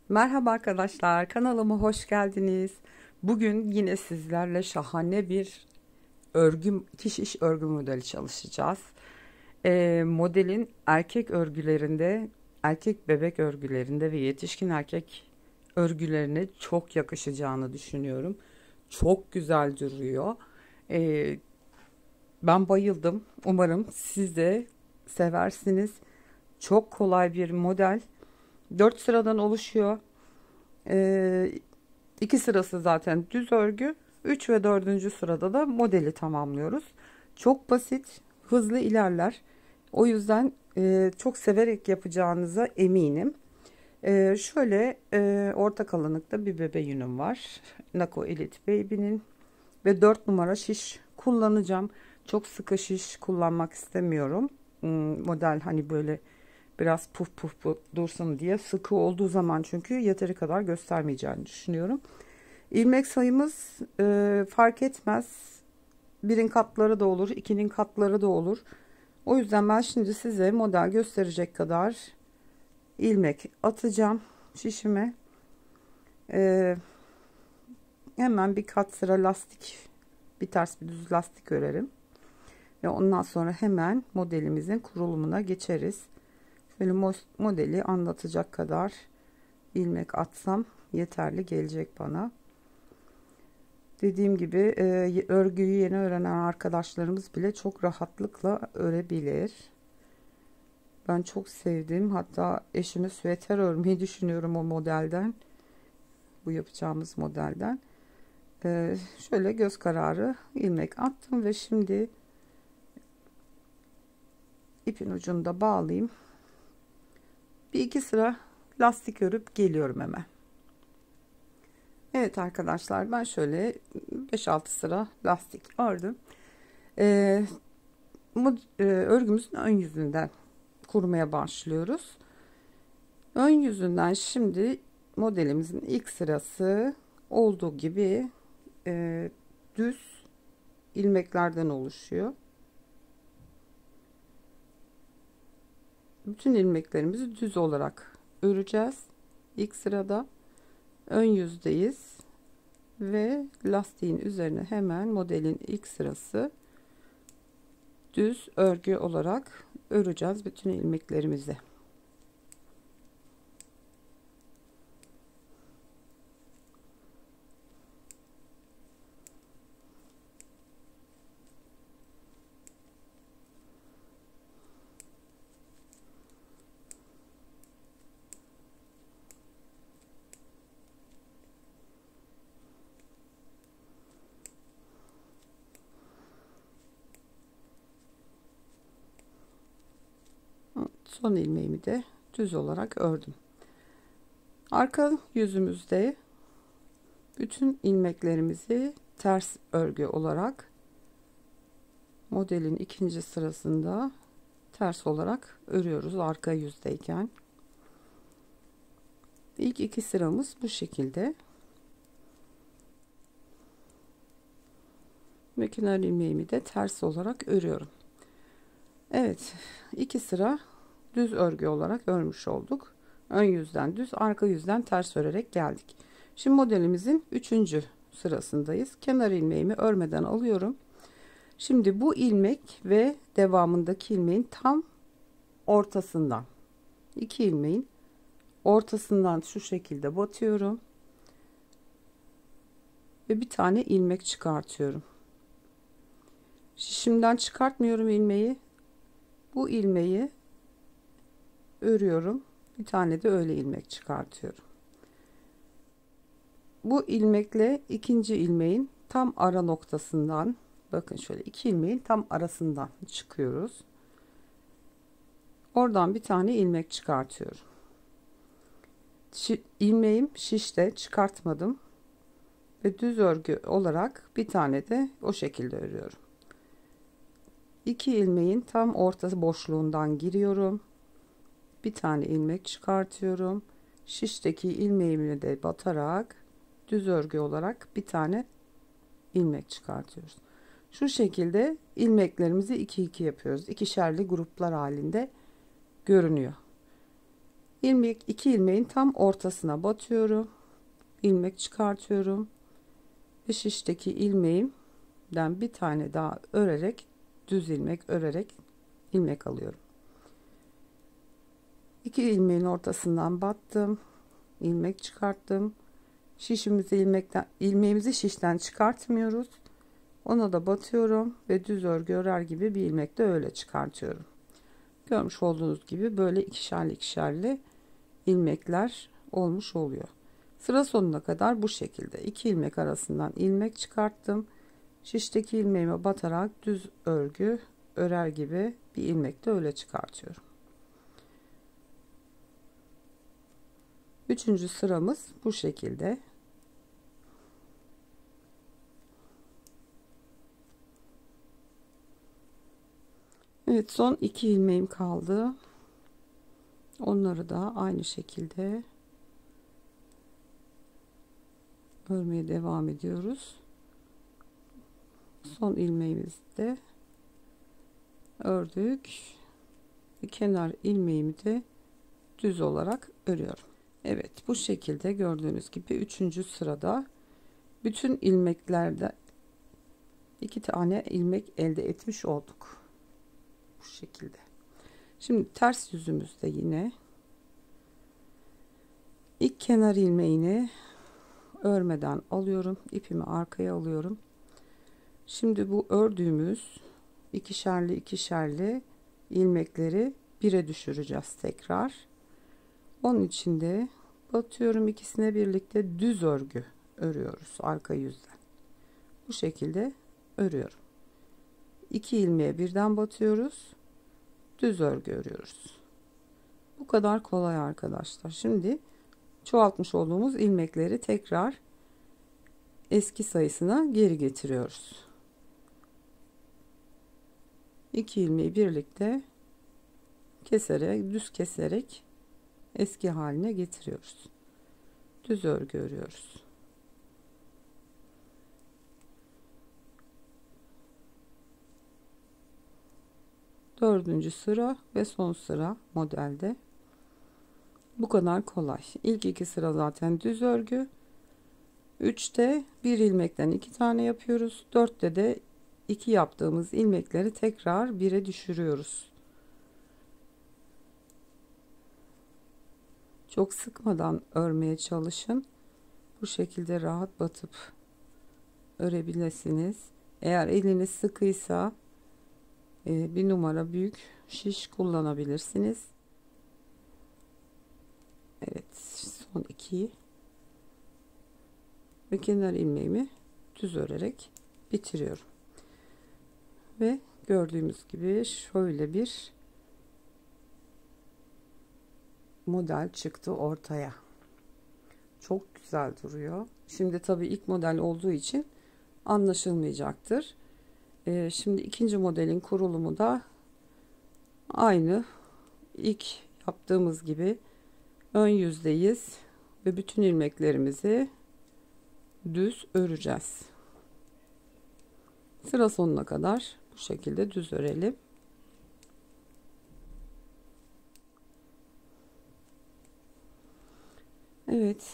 Merhaba arkadaşlar, kanalıma hoş geldiniz. Bugün yine sizlerle şahane bir iki şiş örgü modeli çalışacağız. Modelin erkek örgülerinde, erkek bebek örgülerinde ve yetişkin erkek örgülerine çok yakışacağını düşünüyorum. Çok güzel duruyor. Ee, Ben bayıldım. Umarım siz de seversiniz. Çok kolay bir model. 4 sıradan oluşuyor. Ee, 2 sırası zaten düz örgü. 3 ve dördüncü sırada da modeli tamamlıyoruz. Çok basit, hızlı ilerler. O yüzden çok severek yapacağınıza eminim. Şöyle orta kalınlıkta bir bebe yünüm var. Nako Elite Baby'nin ve 4 numara şiş kullanacağım. Çok sıkı şiş kullanmak istemiyorum. Model hani böyle biraz puf dursun diye, sıkı olduğu zaman çünkü yeteri kadar göstermeyeceğini düşünüyorum. İlmek sayımız fark etmez. Birin katları da olur, ikinin katları da olur. O yüzden ben şimdi size model gösterecek kadar ilmek atacağım şişime. Hemen bir kat sıra lastik, bir ters bir düz lastik örerim. Ve ondan sonra hemen modelimizin kurulumuna geçeriz. Şöyle modeli anlatacak kadar ilmek atsam yeterli gelecek bana. Dediğim gibi örgüyü yeni öğrenen arkadaşlarımız bile çok rahatlıkla örebilir. Ben çok sevdim. Hatta eşime süveter örmeyi düşünüyorum o modelden. Bu yapacağımız modelden. Şöyle göz kararı ilmek attım ve şimdi ipin ucunu da bağlayayım. Bir iki sıra lastik örüp geliyorum hemen. Evet arkadaşlar, ben şöyle 5-6 sıra lastik ördüm. Örgümüzün ön yüzünden kurmaya başlıyoruz. Ön yüzünden şimdi modelimizin ilk sırası olduğu gibi düz ilmeklerden oluşuyor. Bütün ilmeklerimizi düz olarak öreceğiz. İlk sırada ön yüzdeyiz ve lastiğin üzerine hemen modelin ilk sırası düz örgü olarak öreceğiz bütün ilmeklerimizi. Son ilmeğimi de düz olarak ördüm. Arka yüzümüzde bütün ilmeklerimizi ters örgü olarak modelin ikinci sırasında ters olarak örüyoruz arka yüzdeyken. İlk iki sıramız bu şekilde. Ve kenar ilmeğimi de ters olarak örüyorum. Evet, iki sıra düz örgü olarak örmüş olduk. Ön yüzden düz, arka yüzden ters örerek geldik. Şimdi modelimizin üçüncü sırasındayız. Kenar ilmeğimi örmeden alıyorum. Şimdi bu ilmek ve devamındaki ilmeğin tam ortasından, iki ilmeğin ortasından şu şekilde batıyorum ve bir tane ilmek çıkartıyorum. Şişimden çıkartmıyorum ilmeği. Bu ilmeği örüyorum. Bir tane de öyle ilmek çıkartıyorum. Bu ilmekle ikinci ilmeğin tam ara noktasından, bakın şöyle iki ilmeğin tam arasından çıkıyoruz. Oradan bir tane ilmek çıkartıyorum. İlmeğim şişte, çıkartmadım ve düz örgü olarak bir tane de o şekilde örüyorum. İki ilmeğin tam ortası boşluğundan giriyorum. Bir tane ilmek çıkartıyorum. Şişteki ilmeğimi de batarak düz örgü olarak bir tane ilmek çıkartıyoruz. Şu şekilde ilmeklerimizi 2-2 yapıyoruz. İkişerli gruplar halinde görünüyor. iki ilmeğin tam ortasına batıyorum. İlmek çıkartıyorum. Ve şişteki ilmeğimden bir tane daha örerek, düz ilmek örerek ilmek alıyorum. İki ilmeğin ortasından battım. İlmek çıkarttım. İlmeğimizi şişten çıkartmıyoruz. Ona da batıyorum ve düz örgü örer gibi bir ilmek de öyle çıkartıyorum. Görmüş olduğunuz gibi böyle ikişerli ikişerli ilmekler olmuş oluyor. Sıra sonuna kadar bu şekilde iki ilmek arasından ilmek çıkarttım. Şişteki ilmeğime batarak düz örgü örer gibi bir ilmek de öyle çıkartıyorum. Üçüncü sıramız bu şekilde. Evet, son iki ilmeğim kaldı. Onları da aynı şekilde örmeye devam ediyoruz. Son ilmeğimizi de ördük. Kenar ilmeğimi de düz olarak örüyorum. Evet, bu şekilde gördüğünüz gibi üçüncü sırada bütün ilmeklerde iki tane ilmek elde etmiş olduk. Bu şekilde. Şimdi ters yüzümüzde yine ilk kenar ilmeğini örmeden alıyorum. İpimi arkaya alıyorum. Şimdi bu ördüğümüz ikişerli ikişerli ilmekleri bire düşüreceğiz tekrar. Onun için de batıyorum, ikisine birlikte düz örgü örüyoruz arka yüzden. Bu şekilde örüyorum. İki ilmeğe birden batıyoruz. Düz örgü örüyoruz. Bu kadar kolay arkadaşlar. Şimdi çoğaltmış olduğumuz ilmekleri tekrar eski sayısına geri getiriyoruz. İki ilmeği birlikte keserek, düz keserek eski haline getiriyoruz. Düz örgü örüyoruz. Dördüncü sıra ve son sıra modelde. Bu kadar kolay. İlk iki sıra zaten düz örgü. 3'te bir ilmekten iki tane yapıyoruz. 4'te de iki yaptığımız ilmekleri tekrar bire düşürüyoruz. Çok sıkmadan örmeye çalışın. Bu şekilde rahat batıp örebilirsiniz. Eğer eliniz sıkıysa bir numara büyük şiş kullanabilirsiniz. Evet, son iki ve kenar ilmeğimi düz örerek bitiriyorum. Ve gördüğümüz gibi şöyle bir model çıktı ortaya. Çok güzel duruyor. Şimdi tabii ilk model olduğu için anlaşılmayacaktır. Şimdi ikinci modelin kurulumu da aynı. İlk yaptığımız gibi ön yüzdeyiz ve bütün ilmeklerimizi düz öreceğiz. Sıra sonuna kadar bu şekilde düz örelim. Evet.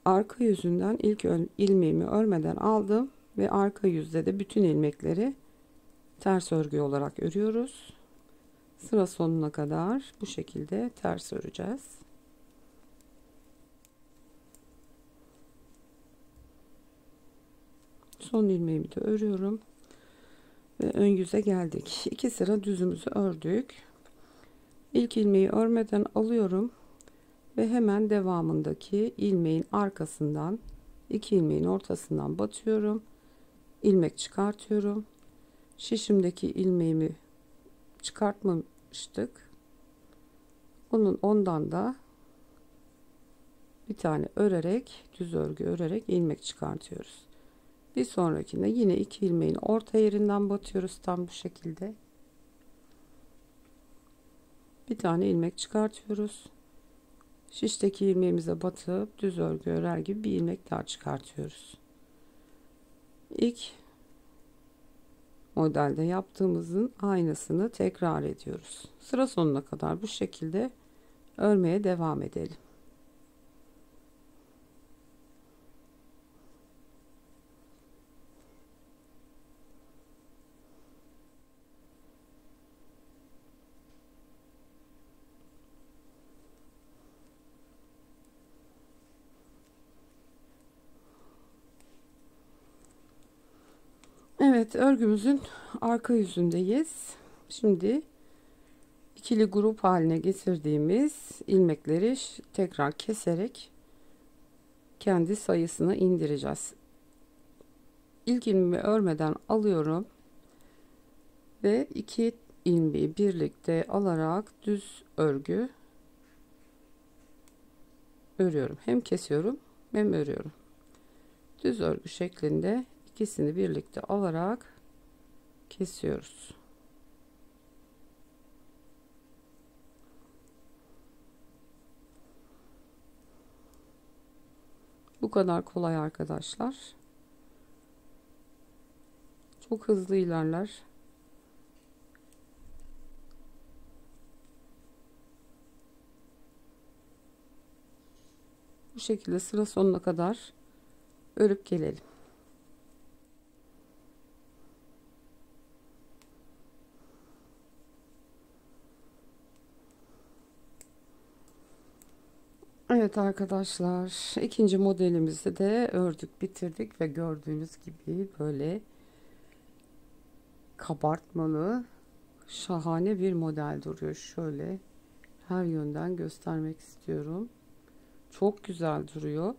Arka yüzünden ilk ilmeğimi örmeden aldım ve arka yüzde de bütün ilmekleri ters örgü olarak örüyoruz. Sıra sonuna kadar bu şekilde ters öreceğiz. Son ilmeğimi de örüyorum ve ön yüze geldik. 2 sıra düzümüzü ördük. İlk ilmeği örmeden alıyorum ve hemen devamındaki ilmeğin arkasından, iki ilmeğin ortasından batıyorum. İlmek çıkartıyorum. Şişimdeki ilmeğimi çıkartmamıştık. Ondan da bir tane örerek, düz örgü örerek ilmek çıkartıyoruz. Bir sonrakinde yine iki ilmeğin orta yerinden batıyoruz tam bu şekilde. Bir tane ilmek çıkartıyoruz. Şişteki ilmeğimize batıp düz örgü örer gibi bir ilmek daha çıkartıyoruz. İlk modelde yaptığımızın aynısını tekrar ediyoruz. Sıra sonuna kadar bu şekilde örmeye devam edelim. Evet, örgümüzün arka yüzündeyiz. Şimdi ikili grup haline getirdiğimiz ilmekleri tekrar keserek kendi sayısını indireceğiz. İlk ilmeği örmeden alıyorum ve iki ilmeği birlikte alarak düz örgü örüyorum. Hem kesiyorum hem örüyorum. Düz örgü şeklinde ikisini birlikte alarak kesiyoruz. Bu kadar kolay arkadaşlar. Çok hızlı ilerler. Bu şekilde sıra sonuna kadar örüp gelelim. Evet arkadaşlar, ikinci modelimizi de ördük, bitirdik ve gördüğünüz gibi böyle kabartmalı, şahane bir model duruyor. Şöyle her yönden göstermek istiyorum. Çok güzel duruyor.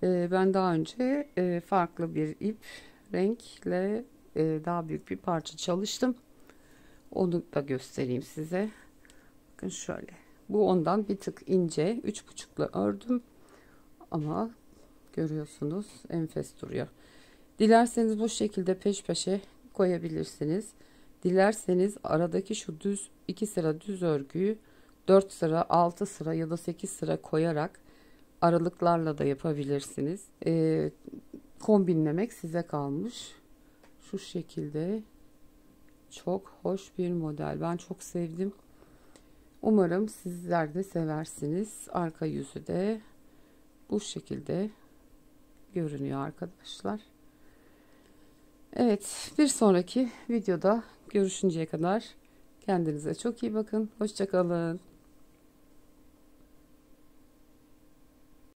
Ben daha önce farklı bir ip renkle daha büyük bir parça çalıştım. Onu da göstereyim size. Bakın şöyle. Bu ondan bir tık ince. 3,5'la ördüm. Ama görüyorsunuz enfes duruyor. Dilerseniz bu şekilde peş peşe koyabilirsiniz. Dilerseniz aradaki şu düz 2 sıra düz örgüyü 4 sıra, 6 sıra ya da 8 sıra koyarak aralıklarla da yapabilirsiniz. Kombinlemek size kalmış. Şu şekilde çok hoş bir model. Ben çok sevdim. Umarım sizler de seversiniz. Arka yüzü de bu şekilde görünüyor arkadaşlar. Evet, bir sonraki videoda görüşünceye kadar kendinize çok iyi bakın. Hoşça kalın.